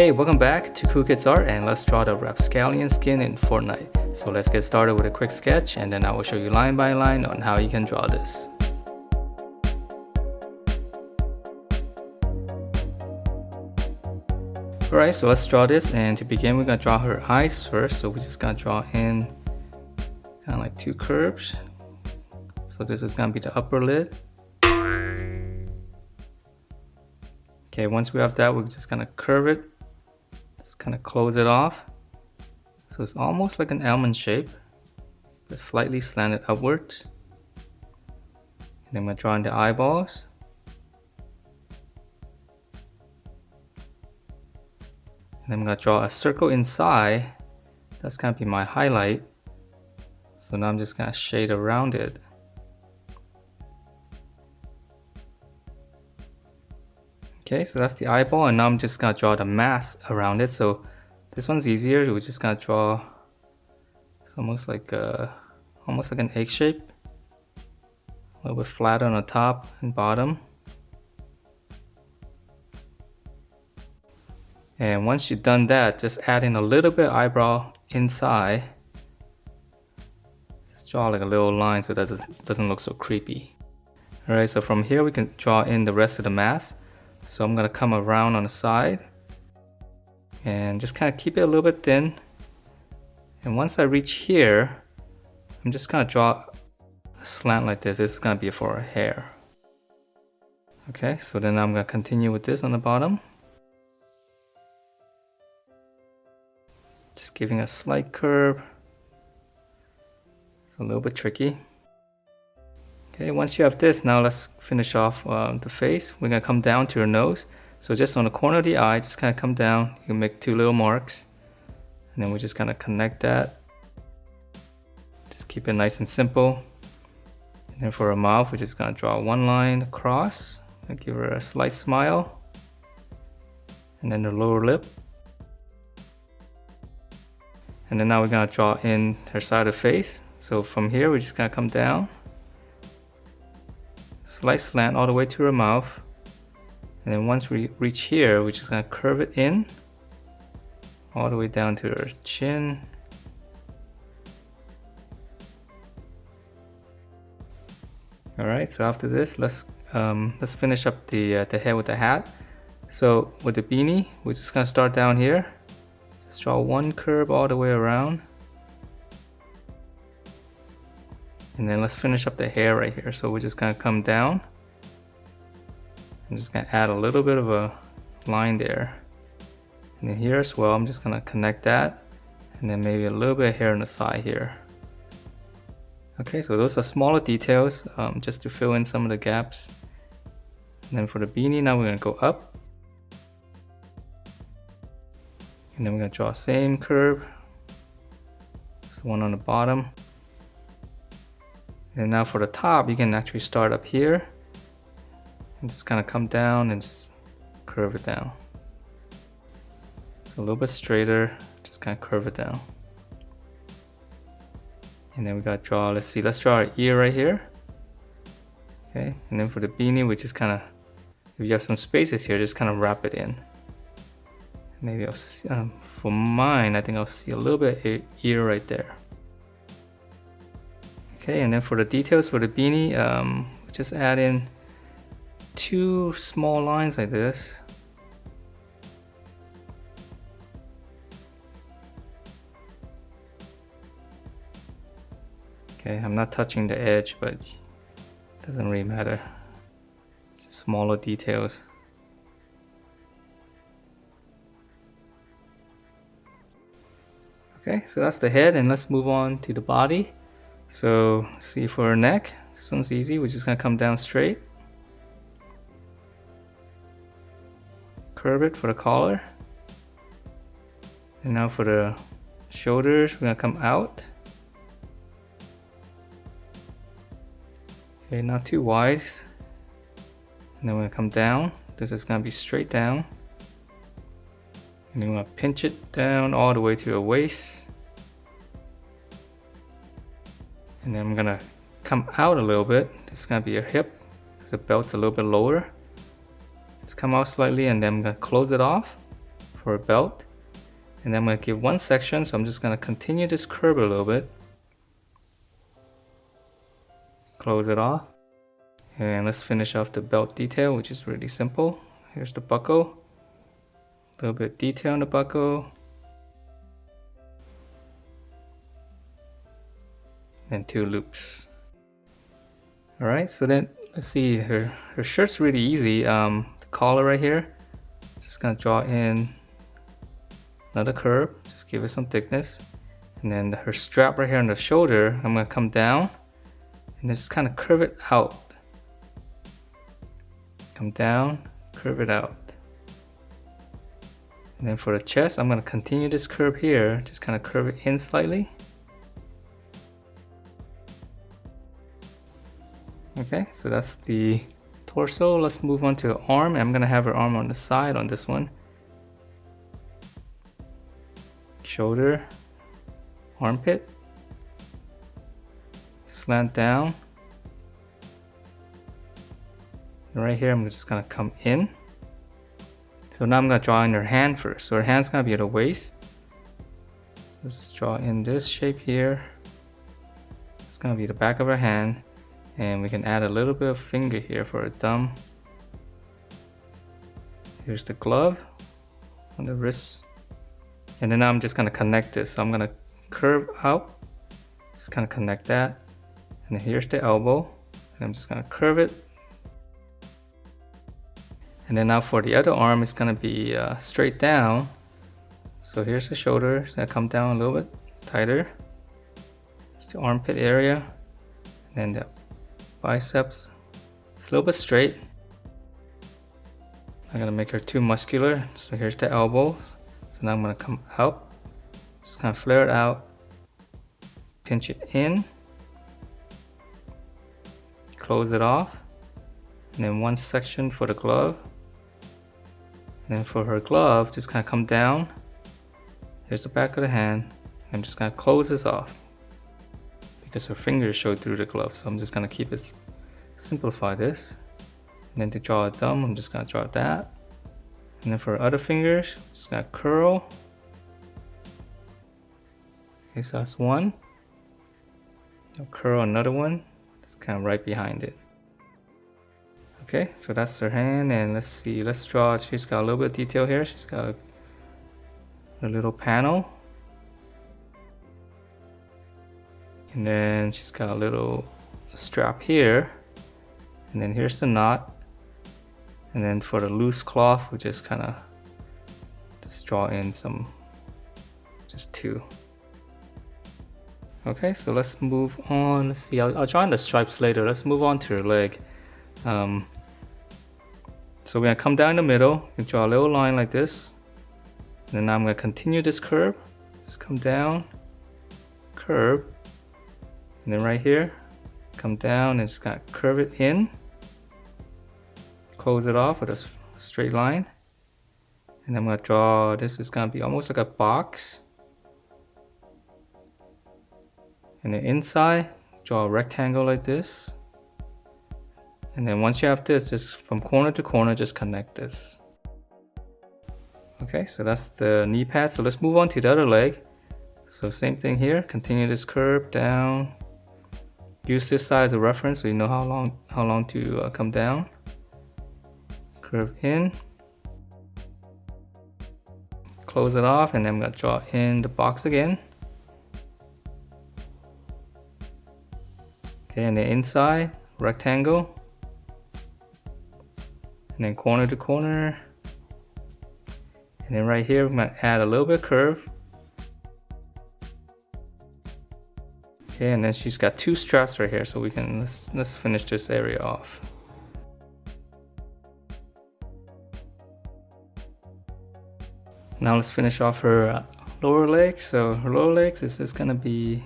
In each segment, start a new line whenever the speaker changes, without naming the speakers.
Hey, welcome back to Cool Kids Art, and let's draw the Rapscallion skin in Fortnite. So let's get started with a quick sketch, and then I will show you line by line on how you can draw this. Alright, so let's draw this, and to begin we're going to draw her eyes first. So we're just going to draw in kind of like two curves. So this is going to be the upper lid. Okay, once we have that, we're just going to curve it. Just kind of close it off. So it's almost like an almond shape, but slightly slanted upwards. And then I'm going to draw in the eyeballs. And I'm going to draw a circle inside. That's going to be my highlight. So now I'm just going to shade around it. Okay, so that's the eyeball, and now I'm just going to draw the mask around it. So this one's easier. We're just going to draw, it's almost like an egg shape. A little bit flatter on the top and bottom. And once you've done that, just add in a little bit of eyebrow inside. Just draw like a little line so that it doesn't look so creepy. Alright, so from here we can draw in the rest of the mask. So I'm going to come around on the side and just kind of keep it a little bit thin. And once I reach here, I'm just going to draw a slant like this. This is going to be for a hair. Okay, so then I'm going to continue with this on the bottom. Just giving a slight curve. It's a little bit tricky. Okay, once you have this, now let's finish off the face. We're going to come down to your nose. So just on the corner of the eye, just kind of come down. You can make two little marks. And then we're just going to connect that. Just keep it nice and simple. And then for her mouth, we're just going to draw one line across. And give her a slight smile. And then the lower lip. And then now we're going to draw in her side of the face. So from here, we're just going to come down. Slight slant all the way to her mouth, and then once we reach here, we're just going to curve it in all the way down to her chin. Alright, so after this, let's finish up the head with the hat. So with the beanie, we're just going to start down here. Just draw one curve all the way around. And then let's finish up the hair right here. So we're just going to come down. I'm just going to add a little bit of a line there. And then here as well, I'm just going to connect that. And then maybe a little bit of hair on the side here. Okay, so those are smaller details just to fill in some of the gaps. And then for the beanie, now we're going to go up. And then we're going to draw the same curve. Just the one on the bottom. And now for the top, you can actually start up here and just kind of come down and just curve it down. So a little bit straighter, just kind of curve it down. And then we got to draw, let's draw our ear right here. Okay, and then for the beanie, we just kind of, if you have some spaces here, just kind of wrap it in. Maybe I'll see, for mine, I think I'll see a little bit of ear right there. Okay, and then for the details for the beanie, just add in two small lines like this. Okay, I'm not touching the edge, but it doesn't really matter. Just smaller details. Okay, so that's the head, and let's move on to the body. So see for her neck, this one's easy. We're just gonna come down straight. Curve it for the collar. And now for the shoulders, we're gonna come out. Okay, not too wide. And then we're gonna come down. This is gonna be straight down. And then we're gonna pinch it down all the way to her waist. And then I'm gonna come out a little bit. It's gonna be your hip. The belt's a little bit lower. Just come out slightly, and then I'm gonna close it off for a belt. And then I'm going to give one section, so I'm just going to continue this curve a little bit. Close it off. And let's finish off the belt detail, which is really simple. Here's the buckle. A little bit of detail on the buckle. And 2 loops. Alright, so then let's see, her shirt's really easy. The collar right here, just gonna draw in another curve, just give it some thickness. And then her strap right here on the shoulder, I'm gonna come down and just kind of curve it out. Come down, curve it out. And then for the chest, I'm gonna continue this curve here, just kind of curve it in slightly. Okay, so that's the torso. Let's move on to the arm. I'm gonna have her arm on the side on this one. Shoulder, armpit, slant down. And right here, I'm just gonna come in. So now I'm gonna draw in her hand first. So her hand's gonna be at the waist. So just draw in this shape here. It's gonna be the back of her hand. And we can add a little bit of finger here for a thumb. Here's the glove on the wrist. And then I'm just gonna connect this. So I'm gonna curve out, just kind of connect that. And then here's the elbow. And I'm just gonna curve it. And then now for the other arm, it's gonna be straight down. So here's the shoulder, it's gonna come down a little bit tighter. It's the armpit area. And then the biceps, it's a little bit straight. I'm gonna make her too muscular. So here's the elbow. So now I'm gonna come out, just kind of flare it out, pinch it in, close it off, and then one section for the glove. And then for her glove, just kind of come down. Here's the back of the hand. I'm just gonna close this off because her fingers show through the glove. So I'm just gonna keep it, simplify this. And then to draw a thumb, I'm just gonna draw that. And then for other fingers, just gonna curl. Okay, so that's one. I'll curl another one, just kind of right behind it. Okay, so that's her hand, and let's see, let's draw, she's got a little bit of detail here. She's got a little panel. And then she's got a little strap here. And then here's the knot. And then for the loose cloth, we just kind of just draw in some, just 2. Okay, so let's move on. Let's see, I'll draw in the stripes later. Let's move on to her leg. So we're gonna come down the middle and draw a little line like this. And then I'm gonna continue this curve. Just come down, curve. And then right here, come down and just kind of curve it in. Close it off with a straight line. And I'm gonna draw, this is gonna be almost like a box. And then inside, draw a rectangle like this. And then once you have this, just from corner to corner, just connect this. Okay, so that's the knee pad. So let's move on to the other leg. So same thing here, continue this curve down. Use this side as a reference so you know how long to come down. Curve in. Close it off, and then I'm gonna draw in the box again. Okay, and the inside, rectangle. And then corner to corner. And then right here, I'm gonna add a little bit of curve. Okay, and then she's got 2 straps right here, so we can, let's finish this area off. Now let's finish off her lower legs. So her lower legs is just gonna be,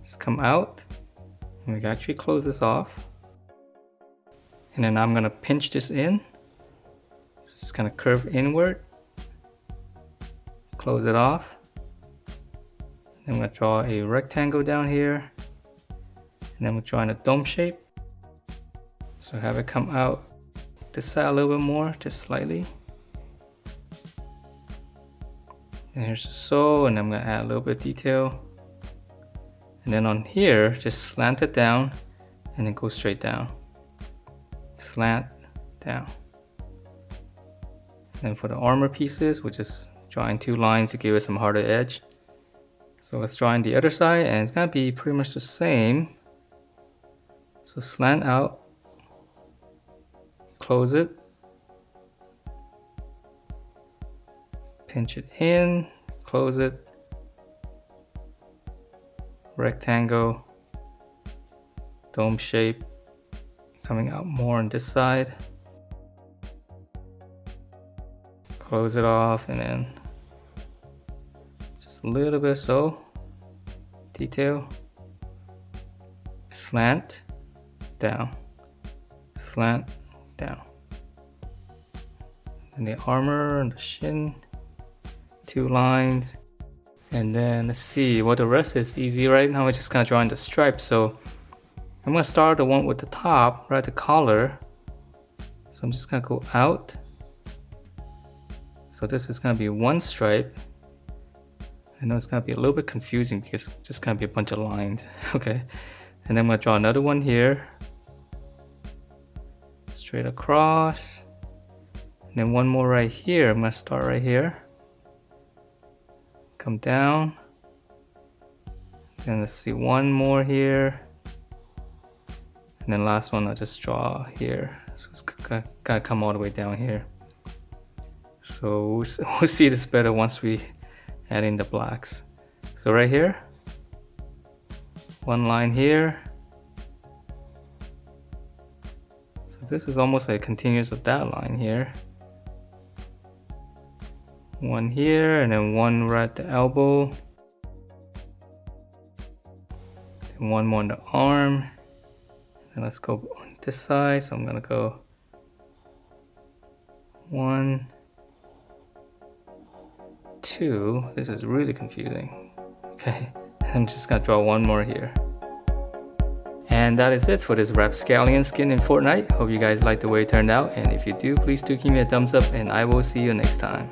just come out. And we can actually close this off. And then I'm gonna pinch this in. Just gonna curve inward. Close it off. And I'm gonna draw a rectangle down here. And then we're drawing a dome shape. So have it come out this side a little bit more, just slightly. And here's the sole, and I'm gonna add a little bit of detail. And then on here, just slant it down and then go straight down. Slant down. And for the armor pieces, we're just drawing 2 lines to give it some harder edge. So let's draw in the other side, and it's gonna be pretty much the same. So slant out, close it, pinch it in, close it, rectangle, dome shape, coming out more on this side. Close it off, and then just a little bit so detail. Slant down, slant down. And the armor and the shin, 2 lines. And then let's see, well, the rest is easy right now. We're just gonna draw in the stripes. So I'm gonna start the one with the top, right, the collar. So I'm just gonna go out. So this is gonna be 1 stripe. I know it's gonna be a little bit confusing because it's just gonna be a bunch of lines. Okay, and then I'm gonna draw another one here, straight across, and then one more right here. I'm gonna start right here, come down, and let's see, one more here, and then last one I'll just draw here. So it's gotta come all the way down here. So we'll see this better once we add in the blacks. So right here, 1 line here. So this is almost like continuous of that line here. 1 here, and then 1 right at the elbow. And 1 more on the arm. And let's go on this side. So I'm gonna go 1, 2. This is really confusing. Okay, I'm just gonna draw 1 more here. And that is it for this Rapscallion skin in Fortnite. Hope you guys liked the way it turned out, and if you do, please do give me a thumbs up, and I will see you next time.